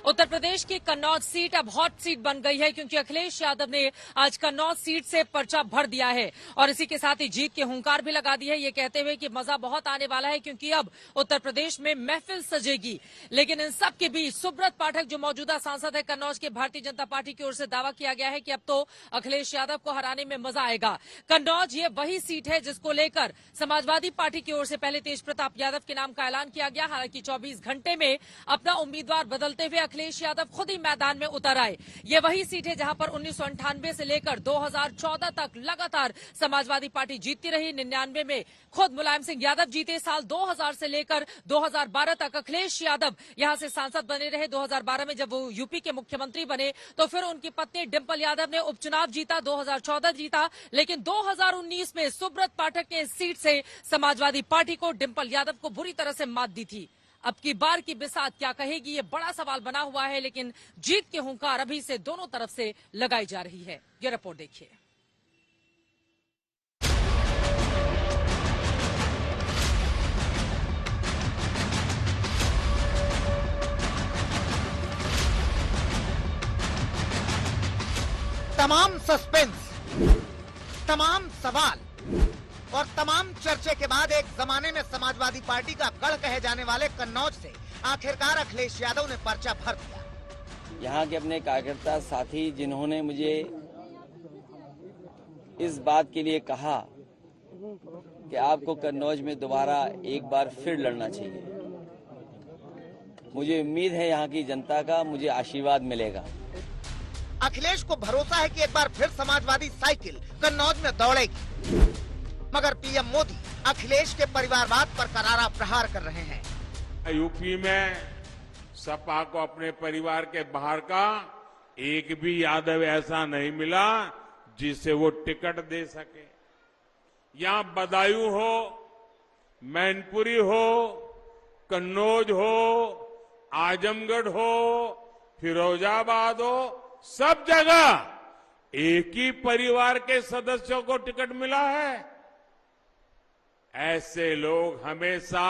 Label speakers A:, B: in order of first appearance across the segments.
A: उत्तर प्रदेश की कन्नौज सीट अब hot seat बन गई है क्योंकि अखिलेश यादव ने आज कन्नौज सीट से पर्चा भर दिया है और इसी के साथ ही जीत की हुंकार भी लगा दी है, ये कहते हुए कि मजा बहुत आने वाला है क्योंकि अब उत्तर प्रदेश में महफिल सजेगी। लेकिन इन सब के बीच सुब्रत पाठक जो मौजूदा सांसद है कन्नौज के, भारतीय जनता पार्टी की ओर से दावा किया गया है कि अब तो अखिलेश यादव को हराने में मजा आएगा। कन्नौज ये वही सीट है जिसको लेकर समाजवादी पार्टी की ओर से पहले तेज प्रताप यादव के नाम का ऐलान किया गया। हालांकि 24 घंटे में अपना उम्मीदवार बदलते हुए अखिलेश यादव खुद ही मैदान में उतर आए। ये वही सीट है जहां पर 1998 से लेकर 2014 तक लगातार समाजवादी पार्टी जीतती रही। 99 में खुद मुलायम सिंह यादव जीते। साल 2000 से लेकर 2012 तक अखिलेश यादव यहां से सांसद बने रहे। 2012 में जब वो यूपी के मुख्यमंत्री बने तो फिर उनकी पत्नी डिंपल यादव ने उपचुनाव जीता, 2014 जीता। लेकिन 2019 में सुब्रत पाठक ने इस सीट से समाजवादी पार्टी को, डिंपल यादव को बुरी तरह से मात दी थी। अब की बार की बिसात क्या कहेगी, ये बड़ा सवाल बना हुआ है। लेकिन जीत की हुंकार अभी से दोनों तरफ से लगाई जा रही है। ये रिपोर्ट देखिए।
B: तमाम सस्पेंस, तमाम सवाल और तमाम चर्चे के बाद एक जमाने में समाजवादी पार्टी का गढ़ कहे जाने वाले कन्नौज से आखिरकार अखिलेश यादव ने पर्चा भर दिया।
C: यहाँ के अपने कार्यकर्ता साथी जिन्होंने मुझे इस बात के लिए कहा कि आपको कन्नौज में दोबारा एक बार फिर लड़ना चाहिए, मुझे उम्मीद है यहाँ की जनता का मुझे आशीर्वाद मिलेगा।
B: अखिलेश को भरोसा है कि एक बार फिर समाजवादी साइकिल कन्नौज में दौड़ेगी, मगर पीएम मोदी अखिलेश के परिवारवाद पर करारा प्रहार कर रहे हैं।
D: यूपी में सपा को अपने परिवार के बाहर का एक भी यादव ऐसा नहीं मिला जिसे वो टिकट दे सके। यहां बदायूं हो, मैनपुरी हो, कन्नौज हो, आजमगढ़ हो, फिरोजाबाद हो, सब जगह एक ही परिवार के सदस्यों को टिकट मिला है। ऐसे लोग हमेशा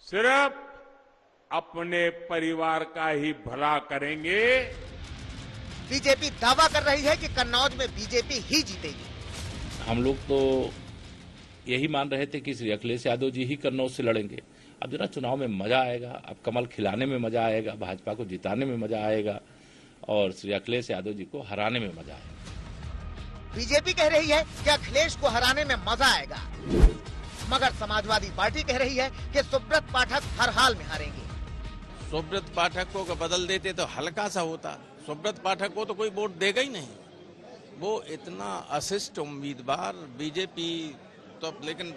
D: सिर्फ अपने परिवार का ही भला करेंगे।
B: बीजेपी दावा कर रही है कि कन्नौज में बीजेपी ही जीतेगी।
E: हम लोग तो यही मान रहे थे कि श्री अखिलेश यादव जी ही कन्नौज से लड़ेंगे। अब जरा चुनाव में मजा आएगा, अब कमल खिलाने में मजा आएगा, भाजपा को जिताने में मजा आएगा और श्री अखिलेश यादव जी को हराने में मजा आएगा।
B: बीजेपी कह रही है कि अखिलेश को हराने में मजा आएगा, मगर समाजवादी पार्टी कह रही है कि सुब्रत पाठक हर हाल में हारेंगे।
F: सुब्रत पाठक को बदल देते तो हल्का सा होता, सुब्रत पाठक को तो कोई वोट देगा ही नहीं। वो इतना अशिष्ट उम्मीदवार बीजेपी तो, लेकिन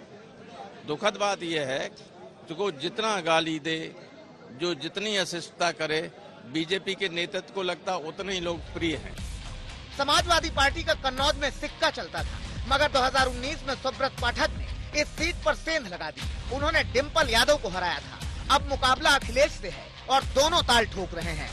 F: दुखद बात यह है कि जो जितना गाली दे, जो जितनी अशिष्टता करे, बीजेपी के नेतृत्व को लगता उतने ही लोकप्रिय हैं।
B: समाजवादी पार्टी का कन्नौज में सिक्का चलता था, मगर 2019 में सुब्रत पाठक ने इस सीट पर सेंध लगा दी। उन्होंने डिंपल यादव को हराया था। अब मुकाबला अखिलेश से है और दोनों ताल ठोक रहे हैं।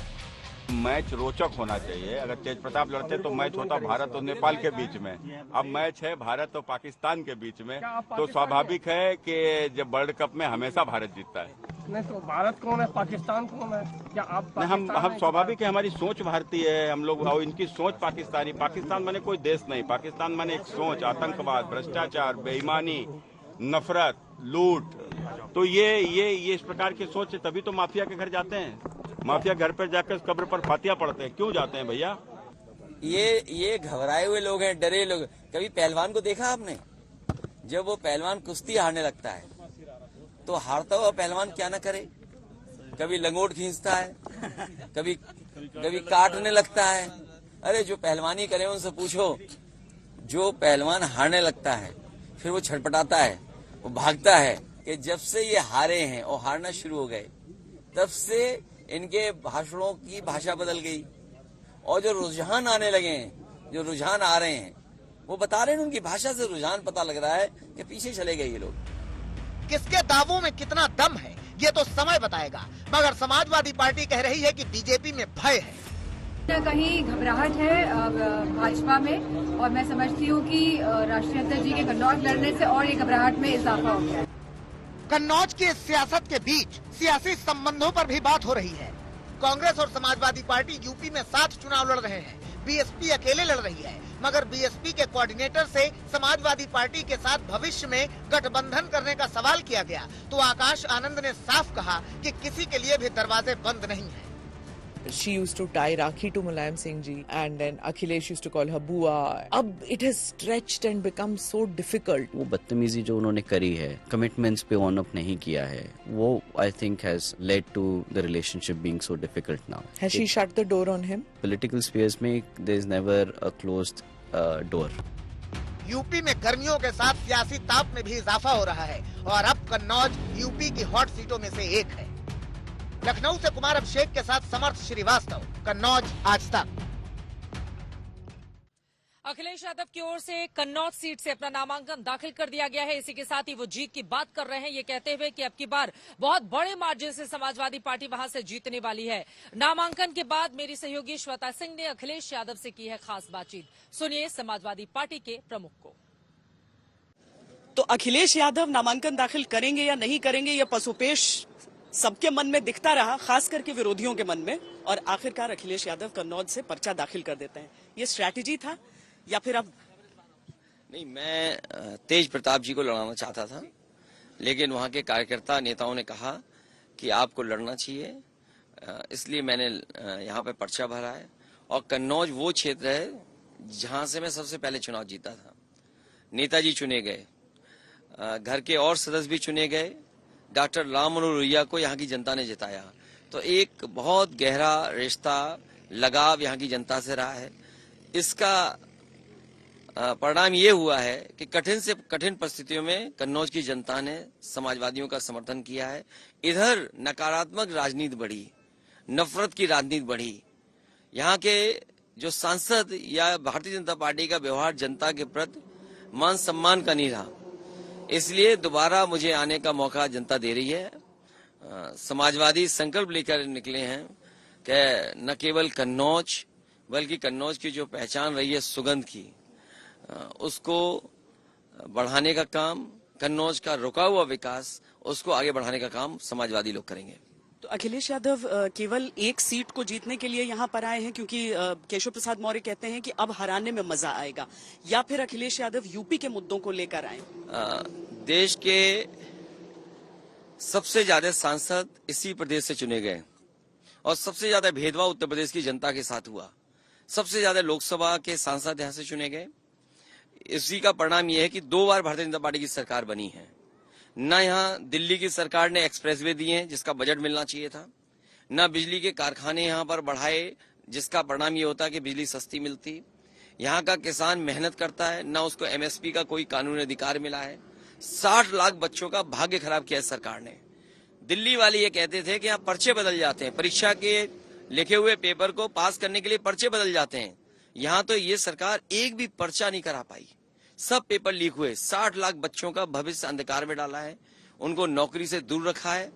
G: मैच रोचक होना चाहिए। अगर तेज प्रताप लड़ते तो मैच होता भारत और नेपाल के बीच में, अब मैच है भारत और पाकिस्तान के बीच में, तो स्वाभाविक है कि जब वर्ल्ड कप में हमेशा भारत जीतता है।
H: नहीं तो भारत कौन है, पाकिस्तान कौन है? क्या आप
G: हम स्वाभाविक है, हमारी सोच भारतीय है, हम लोग और इनकी सोच पाकिस्तानी। पाकिस्तान माने कोई देश नहीं, पाकिस्तान माने एक सोच, आतंकवाद, भ्रष्टाचार, बेईमानी, नफरत, लूट। तो ये इस प्रकार की सोच है, तभी तो माफिया के घर जाते हैं। माफिया घर पर जाकर कब्र पर फातिया पढ़ते हैं। क्यों जाते हैं भैया?
C: ये घबराए हुए लोग हैं, डरे लोग। कभी पहलवान को देखा आपने? जब वो पहलवान कुश्ती हारने लगता है तो हारता हुआ पहलवान क्या ना करे, कभी लंगोट खींचता है, कभी काटने लगता है। अरे जो पहलवानी करे उनसे पूछो। जो पहलवान हारने लगता है फिर वो छटपटाता है, वो भागता है। कि जब से ये हारे हैं और हारना शुरू हो गए तब से इनके भाषणों की भाषा बदल गई और जो रुझान आने लगे हैं, जो रुझान आ रहे हैं, वो बता रहे हैं, उनकी भाषा से रुझान पता लग रहा है कि पीछे चले गए ये लोग।
B: किसके दावों में कितना दम है ये तो समय बताएगा, मगर समाजवादी पार्टी कह रही है कि बीजेपी में भय है।
I: कहीं घबराहट है भाजपा में और मैं समझती हूँ कि राष्ट्रीय अध्यक्ष जी के कन्नौज लड़ने से और ये घबराहट में इजाफा हो गया है।
B: कन्नौज की इस सियासत के बीच सियासी संबंधों पर भी बात हो रही है। कांग्रेस और समाजवादी पार्टी यूपी में 7 चुनाव लड़ रहे हैं। बीएसपी अकेले लड़ रही है, मगर बीएसपी के कोऑर्डिनेटर से समाजवादी पार्टी के साथ भविष्य में गठबंधन करने का सवाल किया गया तो आकाश आनंद ने साफ कहा कि किसी के लिए भी दरवाजे बंद नहीं है।
J: She used to tie Rakhi to Mulayam Singh ji, and then Akhilesh used to call her Bua. अब it has stretched and become so difficult.
K: वो बदतमीजी जो उन्होंने करी है, कमिटमेंट्स पे ऑन अप नहीं किया है, वो I think has led to the relationship being so difficult now.
J: Has she shut the door on him?
K: Political spheres में there is never a closed door.
B: UP में कर्मियों के साथ सियासी ताप में भी इजाफा हो रहा है और अब कन्नौज यूपी की हॉट सीटों में से एक है। लखनऊ से कुमार अभिषेक के साथ समर्थ श्रीवास्तव, कन्नौज, आज तक।
A: अखिलेश यादव की ओर से कन्नौज सीट से अपना नामांकन दाखिल कर दिया गया है। इसी के साथ ही वो जीत की बात कर रहे हैं, ये कहते हुए कि अब की बार बहुत बड़े मार्जिन से समाजवादी पार्टी वहां से जीतने वाली है। नामांकन के बाद मेरी सहयोगी श्वेता सिंह ने अखिलेश यादव से की है खास बातचीत। सुनिए समाजवादी पार्टी के प्रमुख को।
L: तो अखिलेश यादव नामांकन दाखिल करेंगे या नहीं करेंगे, यह पसोपेश सबके मन में दिखता रहा, खास करके विरोधियों के मन में, और आखिरकार अखिलेश यादव कन्नौज से पर्चा दाखिल कर देते हैं। ये स्ट्रैटेजी था या फिर अब
C: नहीं? मैं तेज प्रताप जी को लड़ाना चाहता था, लेकिन वहां के कार्यकर्ता नेताओं ने कहा कि आपको लड़ना चाहिए, इसलिए मैंने यहाँ पे पर्चा भरा है। और कन्नौज वो क्षेत्र है जहां से मैं सबसे पहले चुनाव जीता था। नेताजी चुने गए, घर के और सदस्य भी चुने गए, डॉक्टर राम मनोहर लोहिया को यहाँ की जनता ने जिताया। तो एक बहुत गहरा रिश्ता, लगाव यहाँ की जनता से रहा है। इसका परिणाम ये हुआ है कि कठिन से कठिन परिस्थितियों में कन्नौज की जनता ने समाजवादियों का समर्थन किया है। इधर नकारात्मक राजनीति बढ़ी, नफरत की राजनीति बढ़ी। यहाँ के जो सांसद या भारतीय जनता पार्टी का व्यवहार जनता के प्रति मान सम्मान का नहीं रहा, इसलिए दोबारा मुझे आने का मौका जनता दे रही है। समाजवादी संकल्प लेकर निकले हैं कि न केवल कन्नौज बल्कि कन्नौज की जो पहचान रही है सुगंध की, उसको बढ़ाने का काम, कन्नौज का रुका हुआ विकास, उसको आगे बढ़ाने का काम समाजवादी लोग करेंगे।
L: तो अखिलेश यादव केवल एक सीट को जीतने के लिए यहाँ पर आए हैं क्योंकि केशव प्रसाद मौर्य कहते हैं कि अब हराने में मजा आएगा, या फिर अखिलेश यादव यूपी के मुद्दों को लेकर आए?
C: देश के सबसे ज्यादा सांसद इसी प्रदेश से चुने गए और सबसे ज्यादा भेदभाव उत्तर प्रदेश की जनता के साथ हुआ। सबसे ज्यादा लोकसभा के सांसद यहाँ से चुने गए। इसी का परिणाम यह है कि 2 बार भारतीय जनता पार्टी की सरकार बनी है। न यहाँ दिल्ली की सरकार ने एक्सप्रेसवे दिए हैं जिसका बजट मिलना चाहिए था, न बिजली के कारखाने यहाँ पर बढ़ाए जिसका परिणाम ये होता है कि बिजली सस्ती मिलती। यहाँ का किसान मेहनत करता है, न उसको एमएसपी का कोई कानूनी अधिकार मिला है। 60 लाख बच्चों का भाग्य खराब किया है सरकार ने। दिल्ली वाले ये कहते थे कि यहाँ पर्चे बदल जाते हैं, परीक्षा के लिखे हुए पेपर को पास करने के लिए पर्चे बदल जाते हैं। यहाँ तो ये सरकार एक भी पर्चा नहीं करा पाई, सब पेपर लीक हुए। 60 लाख बच्चों का भविष्य अंधकार में डाला है, उनको नौकरी से दूर रखा है।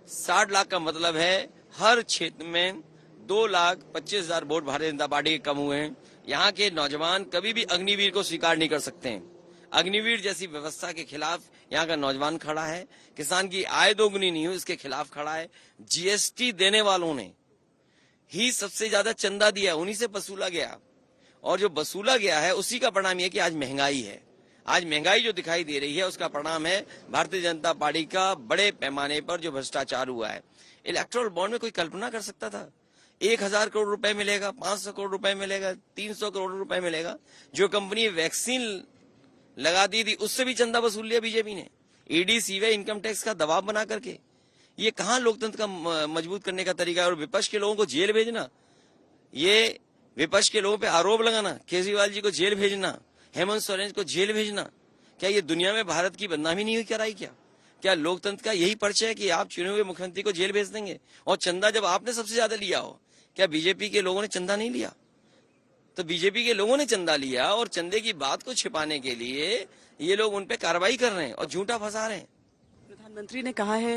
C: 60 लाख का मतलब है हर क्षेत्र में 2,25,000 वोट भारतीय जनता पार्टी के कम हुए हैं। यहाँ के नौजवान कभी भी अग्निवीर को स्वीकार नहीं कर सकते हैं। अग्निवीर जैसी व्यवस्था के खिलाफ यहाँ का नौजवान खड़ा है। किसान की आय दोगुनी नहीं हो इसके खिलाफ खड़ा है। जीएसटी देने वालों ने ही सबसे ज्यादा चंदा दिया, उन्हीं से वसूला गया, और जो वसूला गया है उसी का परिणाम यह कि आज महंगाई है। आज महंगाई जो दिखाई दे रही है उसका परिणाम है भारतीय जनता पार्टी का बड़े पैमाने पर जो भ्रष्टाचार हुआ है। इलेक्टोरल बॉन्ड में कोई कल्पना कर सकता था 1,000 करोड़ रुपए मिलेगा, 500 करोड़ रुपए मिलेगा, 300 करोड़ रुपए मिलेगा? जो कंपनी वैक्सीन लगा दी थी उससे भी चंदा वसूल लिया बीजेपी ने, ईडी, सीबीआई, इनकम टैक्स का दबाव बना करके। ये कहां लोकतंत्र का मजबूत करने का तरीका है? और विपक्ष के लोगों को जेल भेजना, ये विपक्ष के लोगों पे आरोप लगाना, केजरीवाल जी को जेल भेजना, हेमंत सोरेन को जेल भेजना, क्या ये दुनिया में भारत की बदनामी नहीं कराई? क्या लोकतंत्र का यही परिचय है कि आप चुने हुए मुख्यमंत्री को जेल भेज देंगे? और चंदा जब आपने सबसे ज्यादा लिया हो, क्या बीजेपी के लोगों ने चंदा नहीं लिया? तो बीजेपी के लोगों ने चंदा लिया और चंदे की बात को छिपाने के लिए ये लोग उन पे कार्रवाई कर रहे हैं और झूठा फंसा रहे हैं।
L: प्रधानमंत्री ने कहा है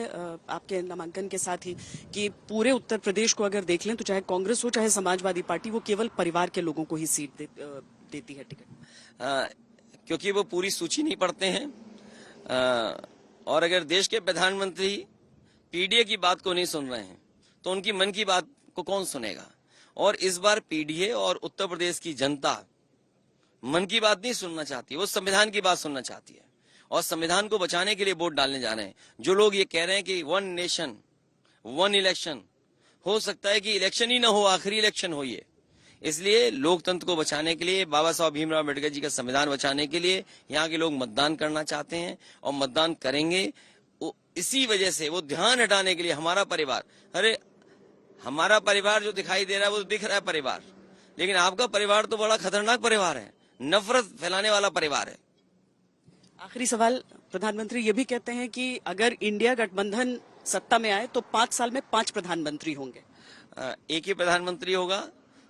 L: आपके नामांकन के साथ ही कि पूरे उत्तर प्रदेश को अगर देख लें तो चाहे कांग्रेस हो चाहे समाजवादी पार्टी, वो केवल परिवार के लोगों को ही सीट देती है टिकट,
C: क्योंकि वो पूरी सूची नहीं पढ़ते हैं। और अगर देश के प्रधानमंत्री पीडीए की बात को नहीं सुन रहे हैं तो उनकी मन की बात को कौन सुनेगा। और इस बार पीडीए और उत्तर प्रदेश की जनता मन की बात नहीं सुनना चाहती, वो संविधान की बात सुनना चाहती है और संविधान को बचाने के लिए वोट डालने जा रहे हैं। जो लोग ये कह रहे हैं कि 1 नेशन 1 इलेक्शन, हो सकता है कि इलेक्शन ही ना हो, आखिरी इलेक्शन हो ये। इसलिए लोकतंत्र को बचाने के लिए, बाबा साहब भीमराव अम्बेडकर जी का संविधान बचाने के लिए यहाँ के लोग मतदान करना चाहते हैं और मतदान करेंगे। इसी वजह से वो ध्यान हटाने के लिए हमारा परिवार, अरे हमारा परिवार जो दिखाई दे रहा है वो तो दिख रहा है परिवार, लेकिन आपका परिवार तो बड़ा खतरनाक परिवार है, नफरत फैलाने वाला परिवार है।
L: आखिरी सवाल, प्रधानमंत्री ये भी कहते हैं कि अगर इंडिया गठबंधन सत्ता में आए तो 5 साल में 5 प्रधानमंत्री होंगे।
C: एक ही प्रधानमंत्री होगा,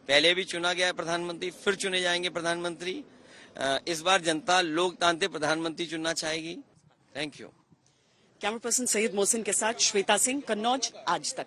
C: पहले भी चुना गया है प्रधानमंत्री, फिर चुने जाएंगे प्रधानमंत्री। इस बार जनता लोकतांत्रिक प्रधानमंत्री चुनना चाहेगी। Thank you.
L: Camera person Syed Mohsin के साथ श्वेता सिंह, कन्नौज, आज तक।